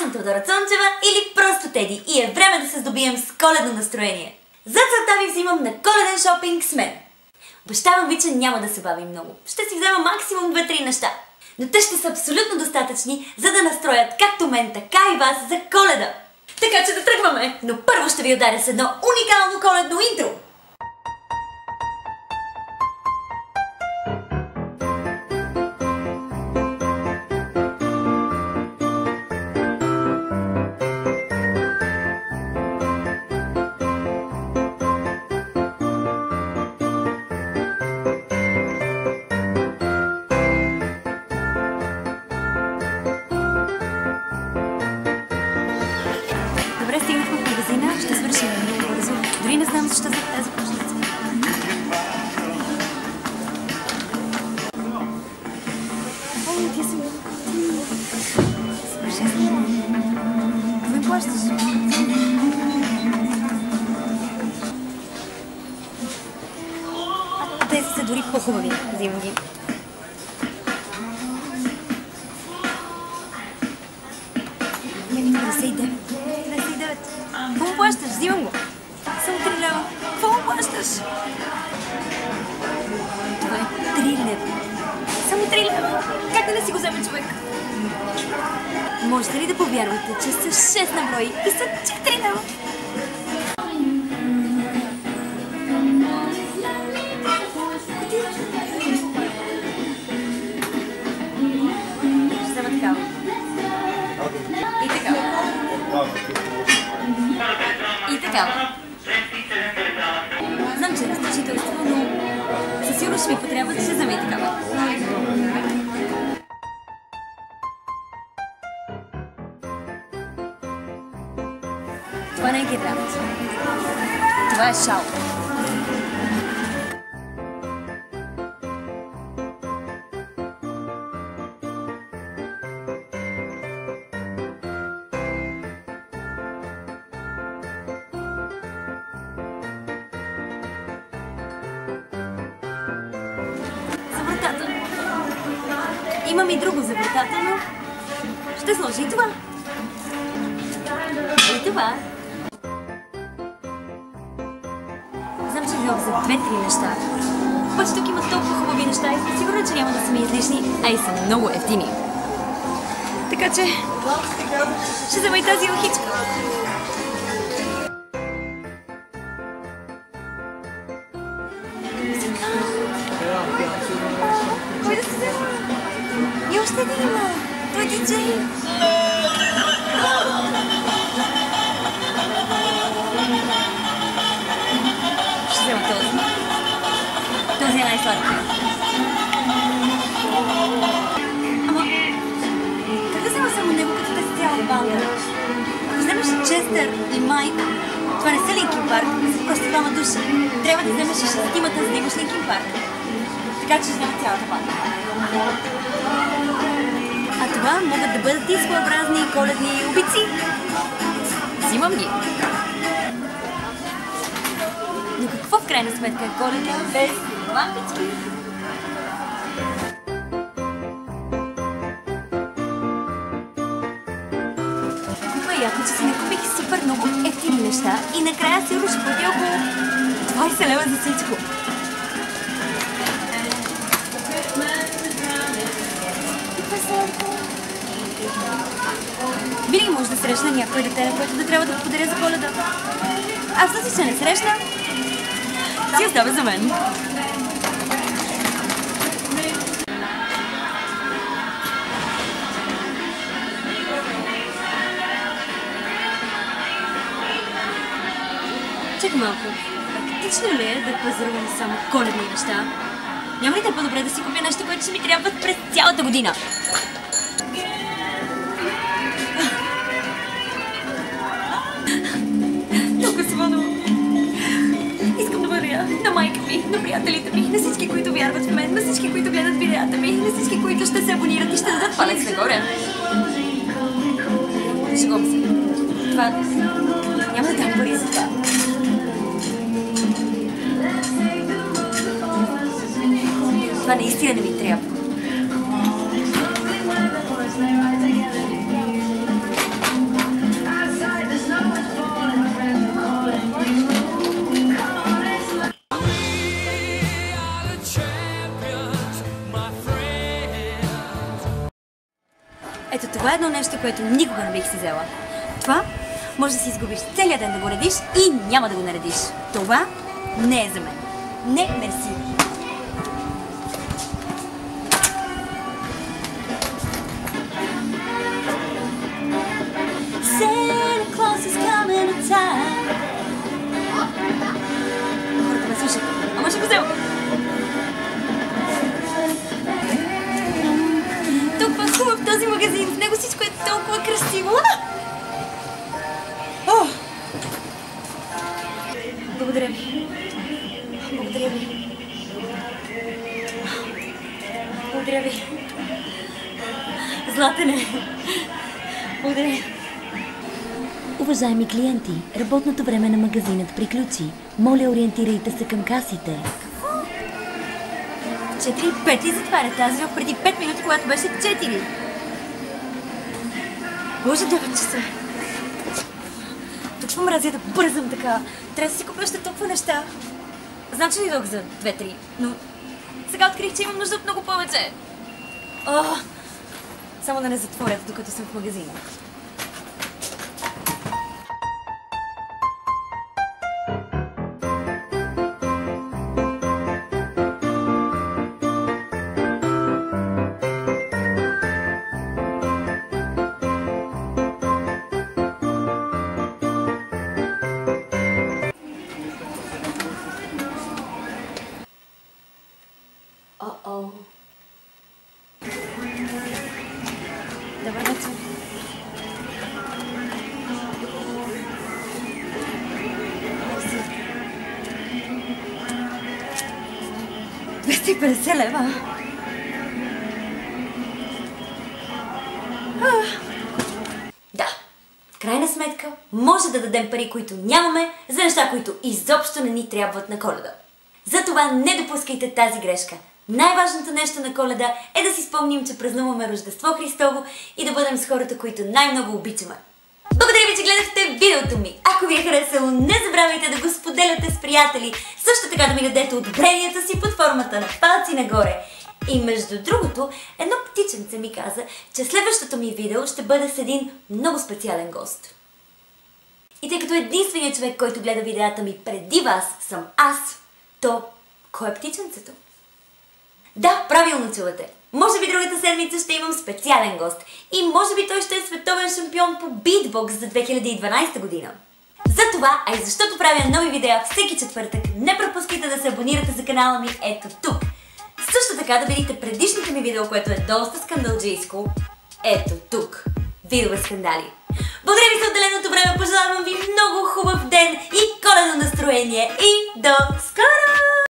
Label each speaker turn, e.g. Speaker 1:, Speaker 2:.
Speaker 1: съм Теодора Цончева или просто Теди и е време да се здобием с коледно настроение. За целта ви взимам на коледен шопинг с мен. Обещавам ви, че няма да се бавим много. Ще си взема максимум 2-3 неща. Но те ще са абсолютно достатъчни, за да настроят както мен, така и вас за Коледа. Така че да тръгваме! Но първо ще ви ударя с едно уникално коледно интро. Добре, стигнахме в магазина, ще свършим много бързо. Дори не знам защо за тази кошница. О, ти си много готина. Свърши. Кой плащаш? Тези са дори по-хубави. Взимам ги. Какво му плащаш? Взимам го. Само 3 лева. Какво му плащаш? Това е 3 лева. Само 3 лева. Как да не си го вземе човек? Можете ли да повярвате, че са 6 на брой и са 4 лева? Ще взема такава. И такава. И така. Знам, че е разточителство, но със сигурност ще ви потрябва да се вземе и такава. Това не е гирлянда. Това е шал. Имам и друго за вратата, но ще сложи и това. И това. Знам, че взел за 2-3 неща. Обаче тук има толкова хубави неща и съм сигурна, че няма да са ми излишни, а и са много евтини. Така че ще взема и тази лъхичка. Кой да се взема? И още един има. Той е диджей. Ще взема този. Този е най-сладки. Ама, как да взема само него, като те са цяла банда? Ако вземеш Честър и Майк, това не са Линкин Парк, са просто двама души. Трябва да вземеш и шестимата, за да имаш Линкин Парк. Така че ще взема цялата банда. А това могат да бъдат и своеобразни коледни обици. Взимам ги. Но какво в крайна сметка е Коледа без лампички? Какво е яко, че си накупих супер много ефтини неща и накрая сигурно ще платя около 20 лева за всичко. Винаги може да срещна някой дете, на което да трябва да подаря за Коледа. А в случай, че не срещна, си остава за мен. Чакай малко. Практично ли е да пазарувам само коледни неща? Няма ли да е по-добре да си купя нещо, което ще ми трябва през цялата година? Толкова свано. Искам да бъда на майка ми, на приятелите ми, на всички, които вярват в мен, на всички, които гледат видеята ми, на всички, които ще се абонират и ще дадат палец нагоре. Шегувам се. Това... Няма да дам пари за това. Това наистина не ми трябва. Ето това е едно нещо, което никога не бих си взела. Това може да си изгубиш целият ден да го редиш и няма да го наредиш. Това не е за мен. Не, мерси. Santa Claus is coming to town. Хората ме слушат. Ама ще го взема. Толкова хубав този магазин. В него всичко е толкова красиво. Благодаря ви. Благодаря ви. Благодаря ви. Златене. Благодаря.
Speaker 2: Уважаеми клиенти, работното време на магазинът приключи. Моля, ориентирайте се към касите.
Speaker 1: 4:05 ли затваря тази преди 5 минути, когато беше 4? Боже, 9 часа. Тук мразя да бързам така. Трябва да си купя още толкова неща. Знам, че не дълг за 2-3, но сега открих, че имам нужда от много повече. Само да не затворят, докато съм в магазина. Добър вечер. Мерси. 250 лева. Да, в крайна сметка може да дадем пари, които нямаме, за неща, които изобщо не ни трябват на Коледа. Затова не допускайте тази грешка. Най-важното нещо на Коледа е да си спомним, че празнуваме Рождество Христово и да бъдем с хората, които най-много обичаме. Благодаря ви, че гледахте видеото ми! Ако ви е харесало, не забравяйте да го споделяте с приятели, също така да ми дадете одобренията си под формата на палци нагоре. И между другото, едно птиченце ми каза, че следващото ми видео ще бъде с един много специален гост. И тъй като единственият човек, който гледа видеята ми преди вас, съм аз, то кой е птиченцето? Да, правилно чувате. Може би другата седмица ще имам специален гост. И може би той ще е световен шампион по битбокс за 2012 година. Затова, а и защото правя нови видеа всеки четвъртък, не пропускайте да се абонирате за канала ми ето тук. Също така да видите предишното ми видео, което е доста скандалджийско, ето тук. Видове скандали. Благодаря ви за отделеното време, пожелавам ви много хубав ден и коледно настроение и до скоро!